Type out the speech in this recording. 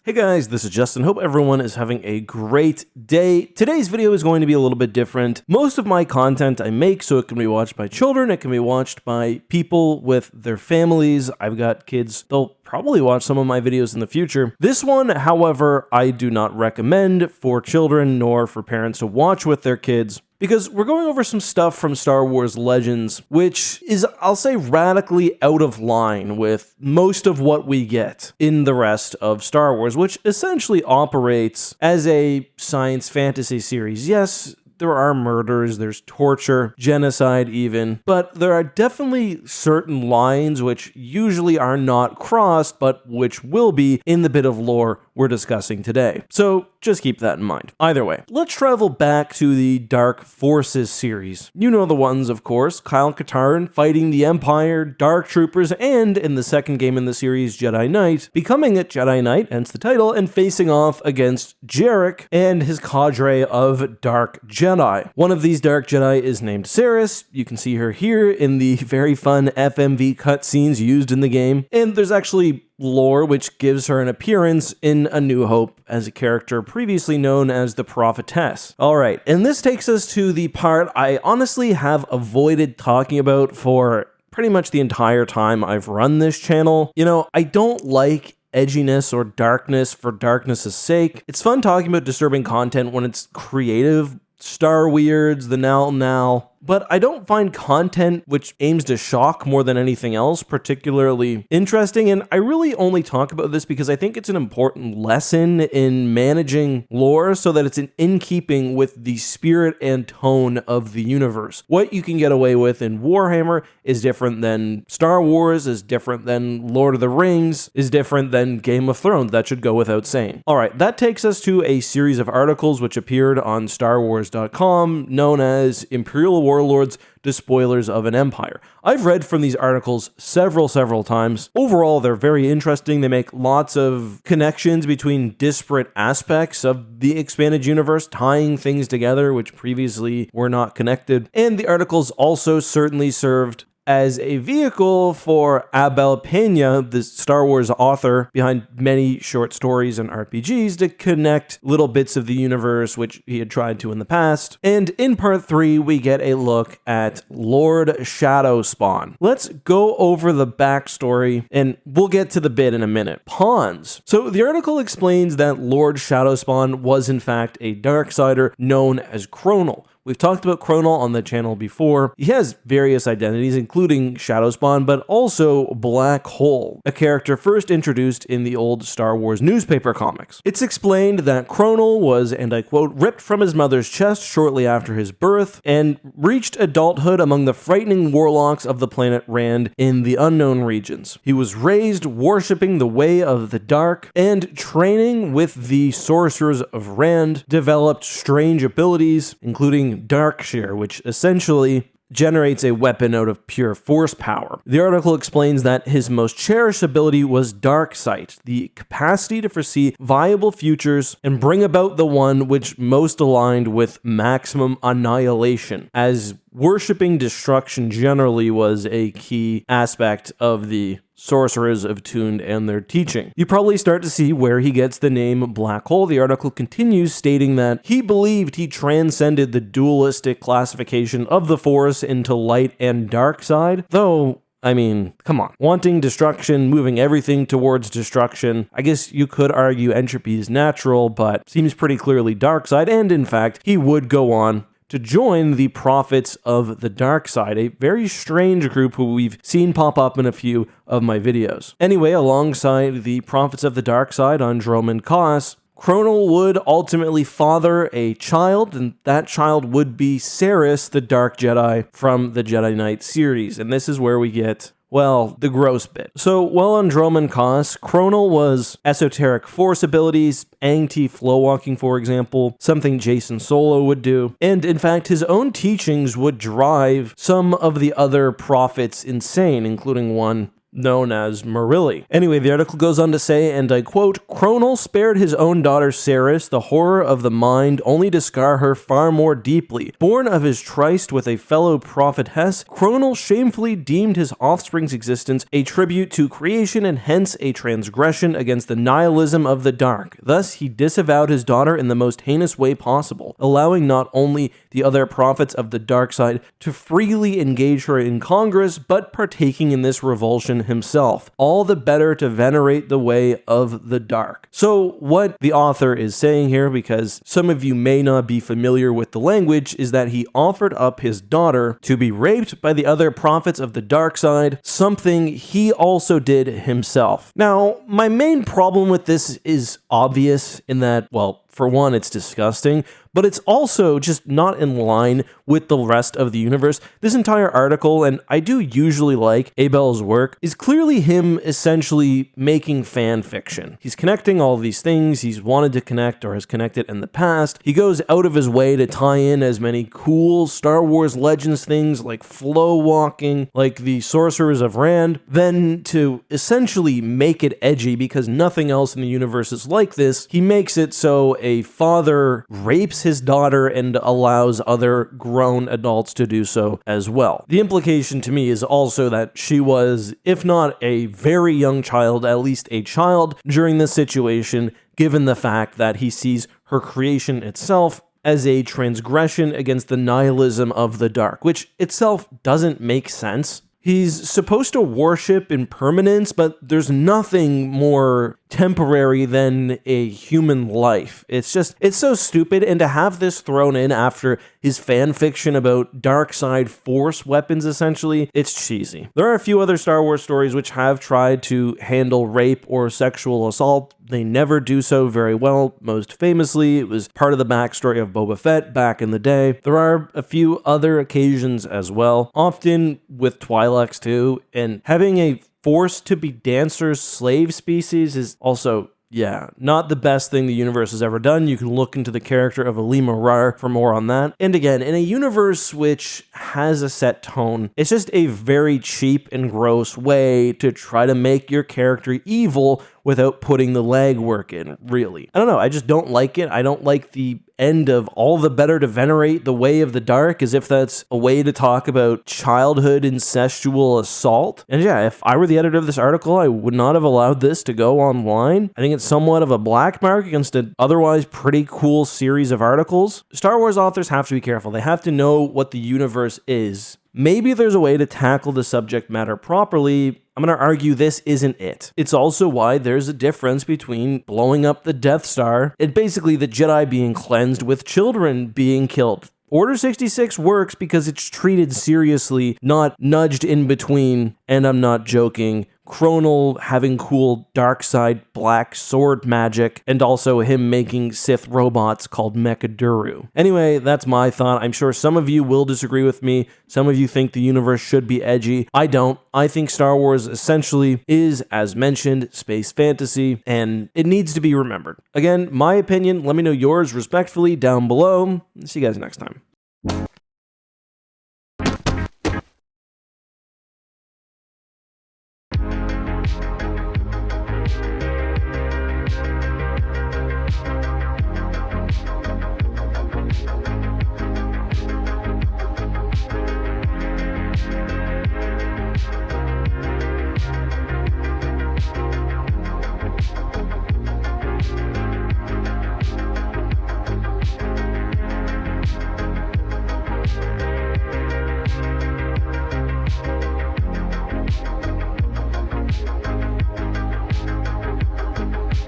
Hey guys, this is Justin. Hope everyone is having a great day. Today's video is going to be a little bit different. Most of my content I make so it can be watched by children, it can be watched by people with their families. I've got kids, they'll probably watch some of my videos in the future. This one, however, I do not recommend for children nor for parents to watch with their kids, because we're going over some stuff from Star Wars Legends, which is, I'll say, radically out of line with most of what we get in the rest of Star Wars, which essentially operates as a science fantasy series. Yes, there are murders, there's torture, genocide even, but there are definitely certain lines which usually are not crossed, but which will be in the bit of lore we're discussing today. So just keep that in mind. Either way, let's travel back to the Dark Forces series. You know the ones, of course. Kyle Katarn fighting the Empire, Dark Troopers, and in the second game in the series, Jedi Knight, becoming a Jedi Knight, hence the title, and facing off against Jarek and his cadre of Dark Jedi. One of these Dark Jedi is named Saris. You can see her here in the very fun FMV cutscenes used in the game, and there's actually lore which gives her an appearance in A New Hope as a character previously known as the Prophetess. Alright, and this takes us to the part I honestly have avoided talking about for pretty much the entire time I've run this channel. You know, I don't like edginess or darkness for darkness' sake. It's fun talking about disturbing content when it's creative, Star Weirds, the Now, but I don't find content which aims to shock more than anything else particularly interesting, and I really only talk about this because I think it's an important lesson in managing lore so that it's in keeping with the spirit and tone of the universe. What you can get away with in Warhammer is different than Star Wars, is different than Lord of the Rings, is different than Game of Thrones. That should go without saying. Alright, that takes us to a series of articles which appeared on StarWars.com known as Imperial Warlords, Despoilers of an Empire. I've read from these articles several times. Overall, they're very interesting. They make lots of connections between disparate aspects of the expanded universe, tying things together which previously were not connected. And the articles also certainly served as a vehicle for Abel Pena, the Star Wars author behind many short stories and RPGs, to connect little bits of the universe which he had tried to in the past. And in part 3, we get a look at Lord Shadowspawn. Let's go over the backstory, and we'll get to the bit in a minute. Pawns. So the article explains that Lord Shadowspawn was in fact a Darksider known as Cronal. We've talked about Cronal on the channel before. He has various identities, including Shadowspawn, but also Black Hole, a character first introduced in the old Star Wars newspaper comics. It's explained that Cronal was, and I quote, ripped from his mother's chest shortly after his birth and reached adulthood among the frightening warlocks of the planet Rand in the unknown regions. He was raised worshipping the way of the dark and training with the sorcerers of Rand, developed strange abilities, including Darkshare, which essentially generates a weapon out of pure force power. The article explains that his most cherished ability was Darksight, the capacity to foresee viable futures and bring about the one which most aligned with maximum annihilation, as worshipping destruction generally was a key aspect of the sorcerers of Tund and their teaching. You probably start to see where he gets the name Black Hole. The article continues stating that he believed he transcended the dualistic classification of the Force into light and dark side, though I mean, come on. Wanting destruction, moving everything towards destruction. I guess you could argue entropy is natural, but seems pretty clearly dark side, and in fact, he would go on to join the Prophets of the Dark Side, a very strange group who we've seen pop up in a few of my videos. Anyway, alongside the Prophets of the Dark Side on Dromund Kaas, Cronal would ultimately father a child, and that child would be Saris, the Dark Jedi from the Jedi Knight series. And this is where we get, well, the gross bit. So, while on Dromund Kaas, Cronal was esoteric force abilities, Ang-Ti flow walking, for example, something Jason Solo would do. And in fact, his own teachings would drive some of the other prophets insane, including one known as Marilli. Anyway, the article goes on to say, and I quote, Cronal spared his own daughter Ceres the horror of the mind only to scar her far more deeply. Born of his tryst with a fellow prophetess, Cronal shamefully deemed his offspring's existence a tribute to creation and hence a transgression against the nihilism of the dark. Thus, he disavowed his daughter in the most heinous way possible, allowing not only the other prophets of the dark side to freely engage her in Congress, but partaking in this revulsion himself, all the better to venerate the way of the dark. So what the author is saying here, because some of you may not be familiar with the language, is that he offered up his daughter to be raped by the other prophets of the dark side, something he also did himself. Now, my main problem with this is obvious in that, well, for one, it's disgusting, but it's also just not in line with the rest of the universe. This entire article, and I do usually like Abel's work, is clearly him essentially making fan fiction. He's connecting all these things he's wanted to connect or has connected in the past. He goes out of his way to tie in as many cool Star Wars Legends things like flow walking, like the Sorcerers of Rand, then to essentially make it edgy because nothing else in the universe is like this, he makes it so a father rapes his daughter and allows other grown adults to do so as well. The implication to me is also that she was, if not a very young child, at least a child during this situation, given the fact that he sees her creation itself as a transgression against the nihilism of the dark, which itself doesn't make sense. He's supposed to worship impermanence, but there's nothing more temporary than a human life. It's so stupid, and to have this thrown in after his fan fiction about dark side force weapons, essentially, it's cheesy. There are a few other Star Wars stories which have tried to handle rape or sexual assault. They never do so very well. Most famously, it was part of the backstory of Boba Fett back in the day. There are a few other occasions as well, often with Twi'leks too, and having a forced to be dancers slave species is also, yeah, not the best thing the universe has ever done. You can look into the character of Alima Rar for more on that. And again, in a universe which has a set tone, it's just a very cheap and gross way to try to make your character evil without putting the legwork in, really. I don't know, I just don't like it. I don't like the end of all the better to venerate the way of the dark, as if that's a way to talk about childhood incestual assault. And yeah, if I were the editor of this article, I would not have allowed this to go online. I think it's somewhat of a black mark against an otherwise pretty cool series of articles. Star Wars authors have to be careful. They have to know what the universe is. Maybe there's a way to tackle the subject matter properly. I'm going to argue this isn't it. It's also why there's a difference between blowing up the Death Star and basically the Jedi being cleansed with children being killed. Order 66 works because it's treated seriously, not nudged in between, and I'm not joking, Cronal having cool dark side black sword magic, and also him making Sith robots called Mechaduru. Anyway, that's my thought. I'm sure some of you will disagree with me. Some of you think the universe should be edgy. I don't. I think Star Wars essentially is, as mentioned, space fantasy, and it needs to be remembered. Again, my opinion, let me know yours respectfully down below. See you guys next time.